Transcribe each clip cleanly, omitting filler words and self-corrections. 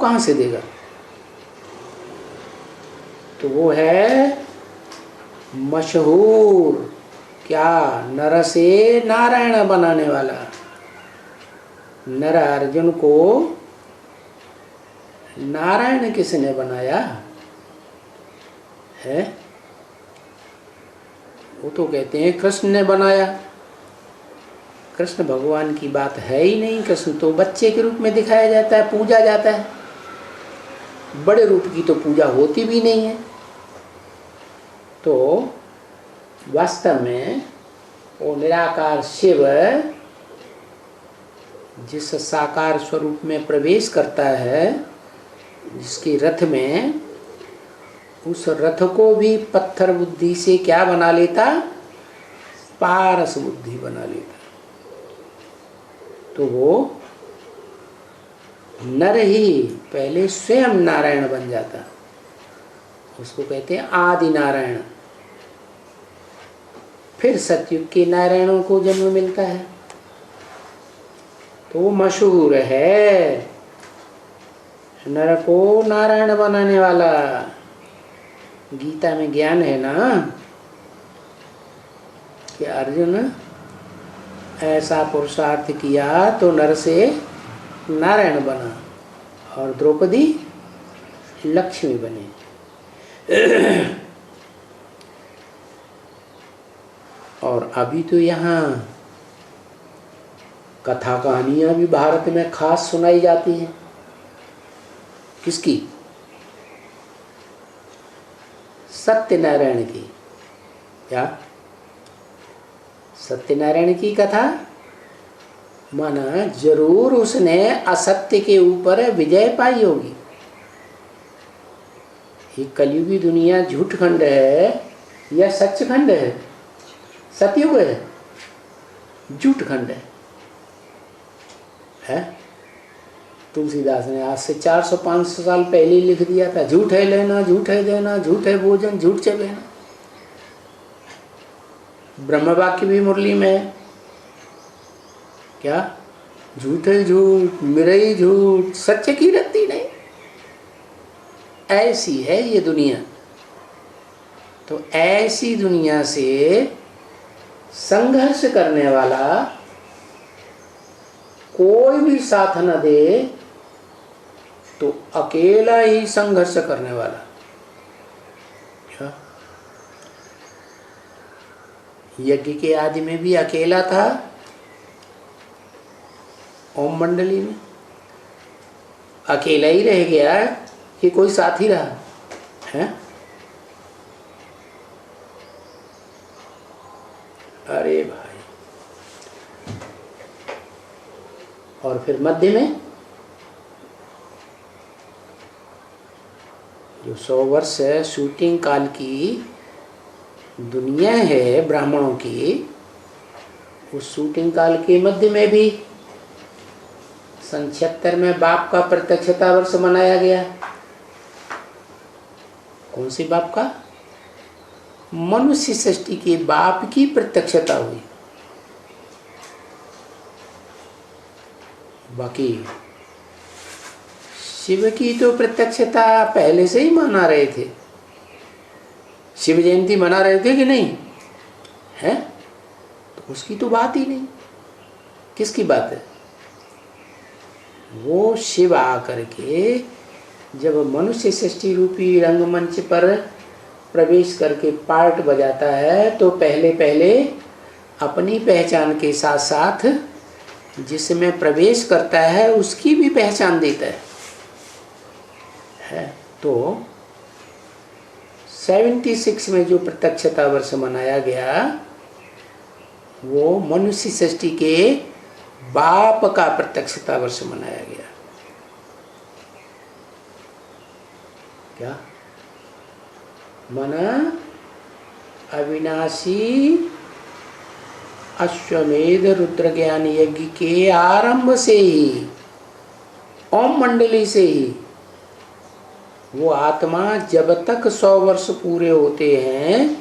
कहाँ से देगा? तो वो है मशहूर क्या, नर से नारायण बनाने वाला। नर अर्जुन को नारायण किसने बनाया है? वो तो कहते हैं कृष्ण ने बनाया। कृष्ण भगवान की बात है ही नहीं। कृष्ण तो बच्चे के रूप में दिखाया जाता है, पूजा जाता है। बड़े रूप की तो पूजा होती भी नहीं है। तो वास्तव में वो निराकार शिव जिस साकार स्वरूप में प्रवेश करता है, जिसके रथ में, उस रथ को भी पत्थर बुद्धि से क्या बना लेता? पारस बुद्धि बना लेता। तो वो नर ही पहले स्वयं नारायण बन जाता। उसको कहते हैं आदि नारायण। फिर सतयुग के नारायणों को जन्म मिलता है। तो वो मशहूर है, नर को नारायण बनाने वाला। गीता में ज्ञान है ना कि अर्जुन ऐसा पुरुषार्थ किया तो नर से नारायण बना और द्रौपदी लक्ष्मी बनी। और अभी तो यहाँ कथा कहानियाँ भी भारत में खास सुनाई जाती हैं। किसकी? सत्यनारायण की। क्या? सत्यनारायण की कथा। माना जरूर उसने असत्य के ऊपर विजय पाई होगी। ये कलयुगी दुनिया झूठ खंड है या सच खंड है? सतयुग है, झूठ खंड है? तुलसीदास ने आज से 400-500 साल पहले लिख दिया था, झूठ है लेना, झूठ है देना, झूठ है भोजन, झूठ चबेना। ब्रह्म वाक्य भी मुरली में है। क्या? झूठ है झूठ, मेरा ही झूठ, सत्य की रत्ती नहीं। ऐसी है ये दुनिया। तो ऐसी दुनिया से संघर्ष करने वाला कोई भी साथ न दे तो अकेला ही संघर्ष करने वाला। क्या? यज्ञ के आदि में भी अकेला था। ओम मंडली में अकेला ही रह गया कि कोई साथी रहा है? अरे भाई। और फिर मध्य में जो 100 वर्ष शूटिंग काल की दुनिया है ब्राह्मणों की, उस शूटिंग काल के मध्य में भी सन 76 में बाप का प्रत्यक्षता वर्ष मनाया गया। कौन सी बाप का? मनुष्य सृष्टि के बाप की प्रत्यक्षता हुई। बाकी शिव की तो प्रत्यक्षता पहले से ही मना रहे थे। शिव जयंती मना रहे थे कि नहीं है? तो उसकी तो बात ही नहीं। किसकी बात है? वो शिव आकर के जब मनुष्य सृष्टि रूपी रंगमंच पर प्रवेश करके पार्ट बजाता है तो पहले पहले अपनी पहचान के साथ साथ जिसमें प्रवेश करता है उसकी भी पहचान देता है। तो 76 में जो प्रत्यक्षता वर्ष मनाया गया वो मनुष्य सृष्टि के बाप का प्रत्यक्षता वर्ष मनाया गया। क्या? मना अविनाशी अश्वमेध रुद्र ज्ञान यज्ञ के आरंभ से ही, ओम मंडली से ही वो आत्मा जब तक 100 वर्ष पूरे होते हैं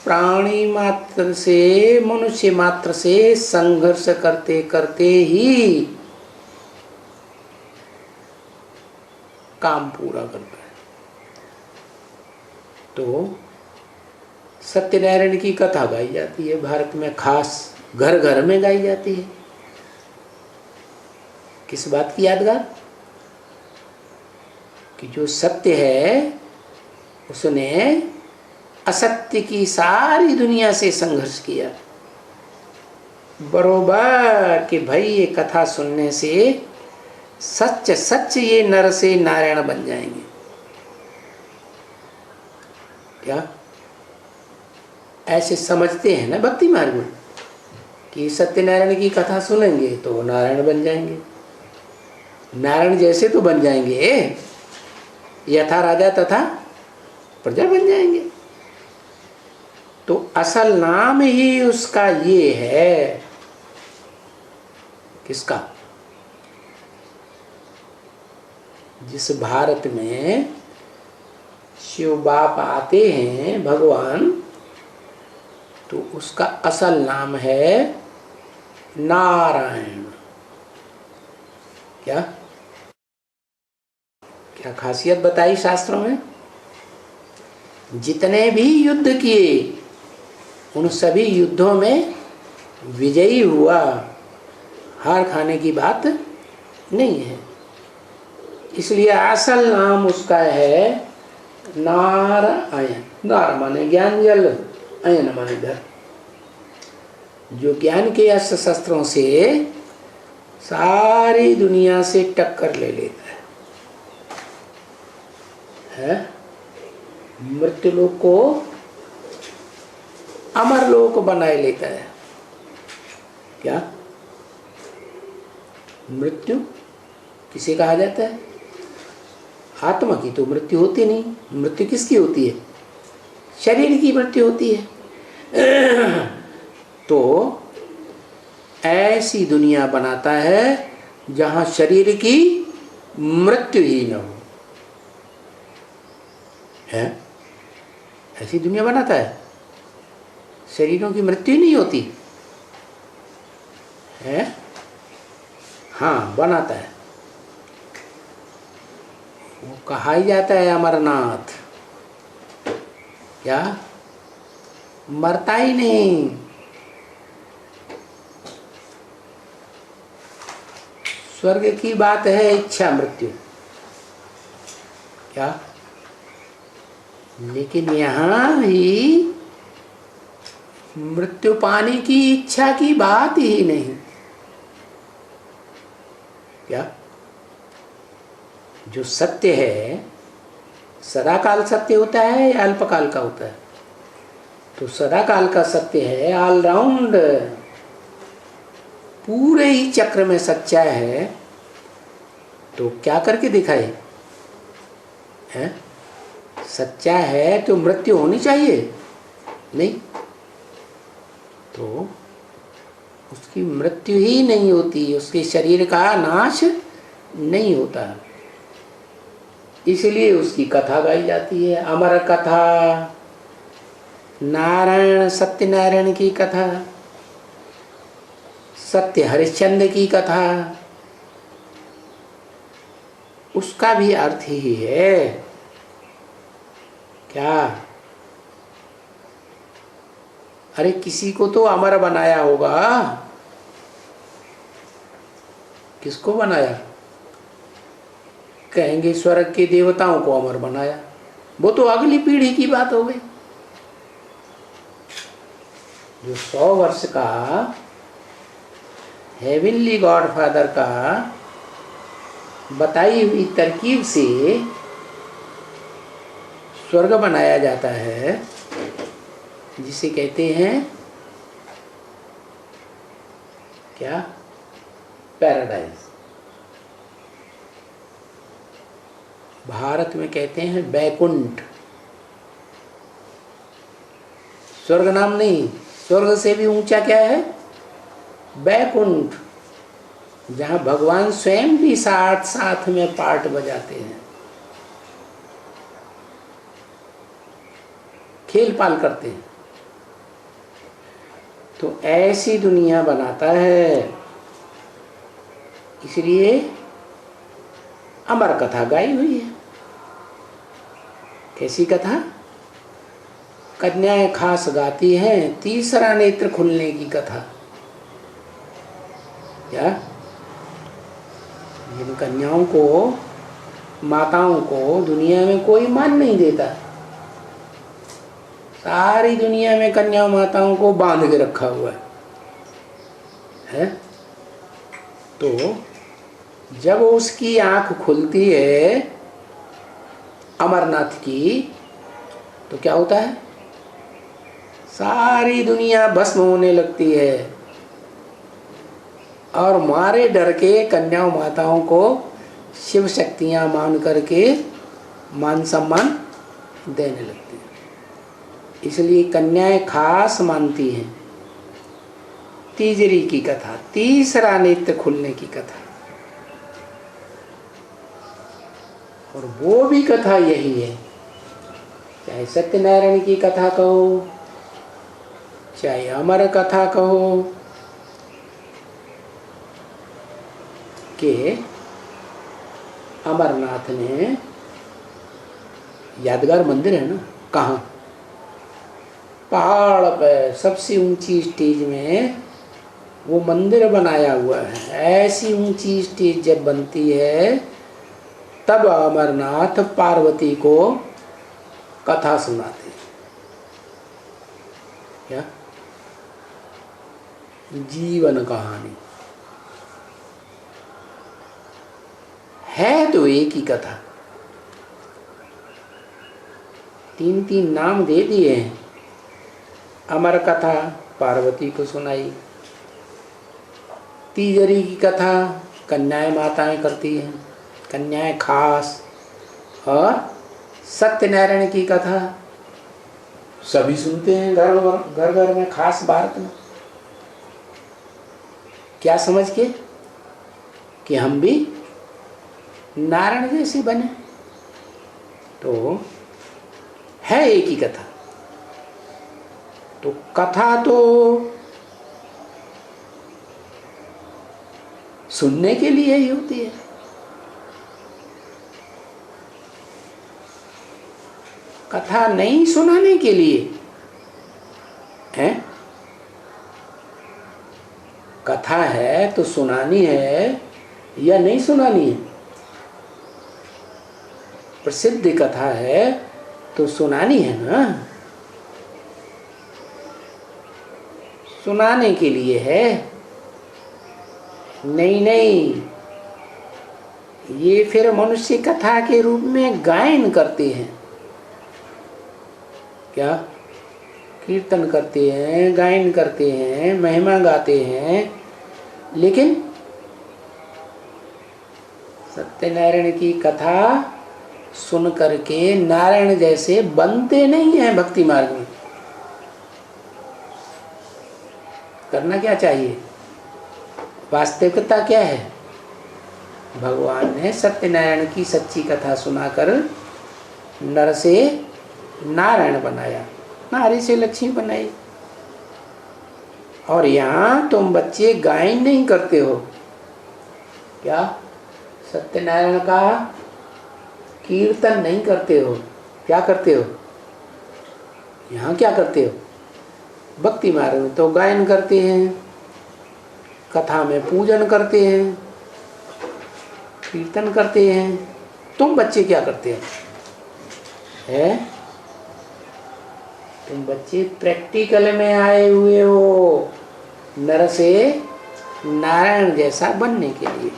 प्राणी मात्र से, मनुष्य मात्र से संघर्ष करते करते ही काम पूरा करता है। तो सत्यनारायण की कथा गाई जाती है भारत में, खास घर घर में गाई जाती है। किस बात की यादगार? कि जो सत्य है उसने असत्य की सारी दुनिया से संघर्ष किया, बरोबर कि भाई ये कथा सुनने से सच सच ये नर से नारायण बन जाएंगे। क्या ऐसे समझते हैं ना भक्ति मार्ग में कि सत्यनारायण की कथा सुनेंगे तो वो नारायण बन जाएंगे, नारायण जैसे तो बन जाएंगे, यथा राजा तथा प्रजा बन जाएंगे। तो असल नाम ही उसका ये है। किसका? जिस भारत में शिव बाप आते हैं भगवान, तो उसका असल नाम है नारायण। क्या क्या खासियत बताई शास्त्रों में? जितने भी युद्ध किए उन सभी युद्धों में विजयी हुआ, हार खाने की बात नहीं है। इसलिए असल नाम उसका है नारायण। नार माने ज्ञान जल, अयन माने धर। जो ज्ञान के अस्त्र शस्त्रों से सारी दुनिया से टक्कर ले लेता है, मृत्यु लोक को अमर लोक बनाए लेता है। क्या मृत्यु किसे कहा जाता है? आत्मा की तो मृत्यु होती नहीं। मृत्यु किसकी होती है? शरीर की मृत्यु होती है। तो ऐसी दुनिया बनाता है जहां शरीर की मृत्यु ही न हो। है ऐसी दुनिया बनाता है, शरीरों की मृत्यु ही नहीं होती है। हाँ बनाता है। वो कहा ही जाता है अमरनाथ। क्या मरता ही नहीं। स्वर्ग की बात है इच्छा मृत्यु। क्या लेकिन यहाँ ही मृत्यु पाने की इच्छा की बात ही नहीं। क्या जो सत्य है सदाकाल सत्य होता है या अल्पकाल का होता है? तो सदाकाल का सत्य है, ऑलराउंड पूरे ही चक्र में सच्चा है। तो क्या करके दिखाए? है सच्चा है तो मृत्यु होनी चाहिए नहीं, तो उसकी मृत्यु ही नहीं होती, उसके शरीर का नाश नहीं होता। इसलिए उसकी कथा गाई जाती है, अमर कथा, नारायण सत्यनारायण की कथा, सत्य हरिश्चंद्र की कथा। उसका भी अर्थ ही है क्या? अरे किसी को तो अमर बनाया होगा। किसको बनाया? कहेंगे स्वर्ग के देवताओं को अमर बनाया। वो तो अगली पीढ़ी की बात हो गई। जो 100 वर्ष का हेवनली गॉडफादर का बताई हुई तरकीब से स्वर्ग बनाया जाता है, जिसे कहते हैं क्या? पैराडाइज। भारत में कहते हैं बैकुंठ। स्वर्ग नाम नहीं, स्वर्ग से भी ऊंचा क्या है? बैकुंठ, जहां भगवान स्वयं भी साथ साथ में पार्ट बजाते हैं, खेल पाल करते हैं। तो ऐसी दुनिया बनाता है। इसलिए अमर कथा गाई हुई है। कैसी कथा? कन्याएं खास गाती हैं तीसरा नेत्र खुलने की कथा। क्या? जिन कन्याओं को, माताओं को दुनिया में कोई मान नहीं देता, सारी दुनिया में कन्या माताओं को बांध के रखा हुआ है? तो जब उसकी आंख खुलती है अमरनाथ की, तो क्या होता है? सारी दुनिया भस्म होने लगती है और मारे डर के कन्या माताओं को शिव शक्तियां मान करके मान सम्मान देने लगती है। इसलिए कन्याएं खास मानती हैं तीजरी की कथा, तीसरा नेत्र खुलने की कथा। और वो भी कथा यही है, चाहे सत्यनारायण की कथा कहो, चाहे अमर कथा कहो, कि अमरनाथ ने यादगार मंदिर है ना, कहाँ? पहाड़ पे सबसे ऊंची स्टेज में वो मंदिर बनाया हुआ है। ऐसी ऊंची स्टेज जब बनती है तब अमरनाथ पार्वती को कथा सुनाते हैं। क्या? जीवन कहानी है तो एक ही कथा, तीन तीन नाम दे दिए हैं। अमर कथा पार्वती को सुनाई, तीजरी की कथा कन्याएं माताएं करती हैं, कन्याएं खास, और सत्यनारायण की कथा सभी सुनते हैं घर घर में, खास भारत में। क्या समझ के? कि हम भी नारायण जैसे बने। तो है एक ही कथा। तो कथा तो सुनने के लिए ही होती है, कथा नहीं सुनाने के लिए है। कथा है तो सुनानी है या नहीं सुनानी है? प्रसिद्ध कथा है तो सुनानी है ना, सुनाने के लिए है। नहीं नहीं, ये फिर मनुष्य कथा के रूप में गायन करते हैं। क्या? कीर्तन करते हैं, गायन करते हैं, महिमा गाते हैं, लेकिन सत्यनारायण की कथा सुन करके नारायण जैसे बनते नहीं हैं। भक्ति मार्ग में करना क्या चाहिए? वास्तविकता क्या है? भगवान ने सत्यनारायण की सच्ची कथा सुनाकर नर से नारायण बनाया, नारी से लक्ष्मी बनाई। और यहाँ तुम बच्चे गायन नहीं करते हो। क्या? सत्यनारायण का कीर्तन नहीं करते हो। क्या करते हो? यहाँ क्या करते हो? भक्ति मार्ग में तो गायन करते हैं, कथा में पूजन करते हैं, कीर्तन करते हैं। तुम बच्चे क्या करते हो? है? तुम बच्चे प्रैक्टिकल में आए हुए हो नर से नारायण जैसा बनने के लिए।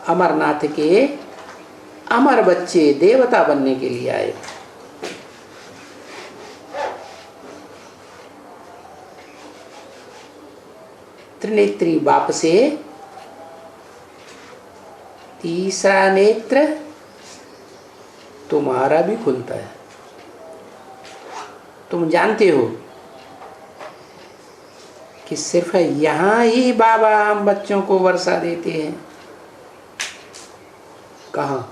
अमरनाथ के अमर बच्चे देवता बनने के लिए आए। त्रिनेत्री बाप से तीसरा नेत्र तुम्हारा भी खुलता है। तुम जानते हो कि सिर्फ यहाँ ही बाबा हम बच्चों को वर्षा देते हैं। कहाँ?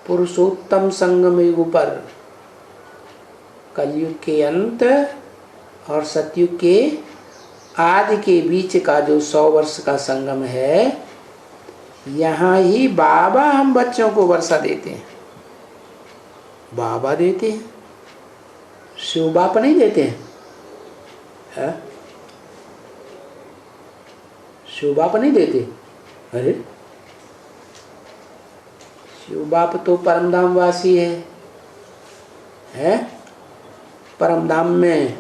पुरुषोत्तम संगम युग पर, कलयुग के अंत और सतयुग के आदि के बीच का जो 100 वर्ष का संगम है, यहाँ ही बाबा हम बच्चों को वर्षा देते हैं। बाबा देते हैं, शिव बाप नहीं देते हैं, है? शिव बाप नहीं देते। अरे शिव बाप तो परमधाम वासी है? परमधाम में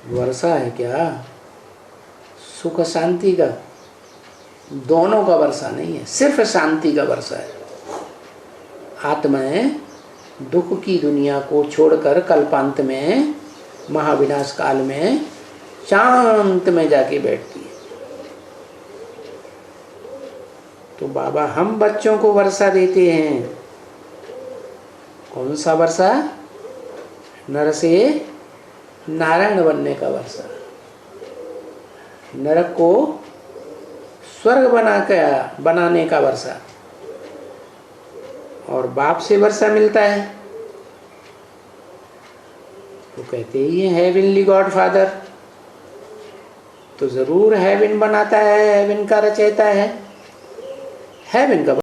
वर्षा है क्या? सुख शांति का, दोनों का वर्षा नहीं है, सिर्फ शांति का वर्षा है। आत्माएं दुख की दुनिया को छोड़कर कल्पांत में, महाविनाश काल में शांत में जाके बैठती है। तो बाबा हम बच्चों को वर्षा देते हैं। कौन सा वर्षा? नर से नारायण बनने का वर्षा, नरक को स्वर्ग बनाने का वर्षा। और बाप से वर्षा मिलता है तो कहते ही है हेवनली गॉड फादर, तो जरूर हेवन बनाता है, हेवन का रचयिता है। हेवन का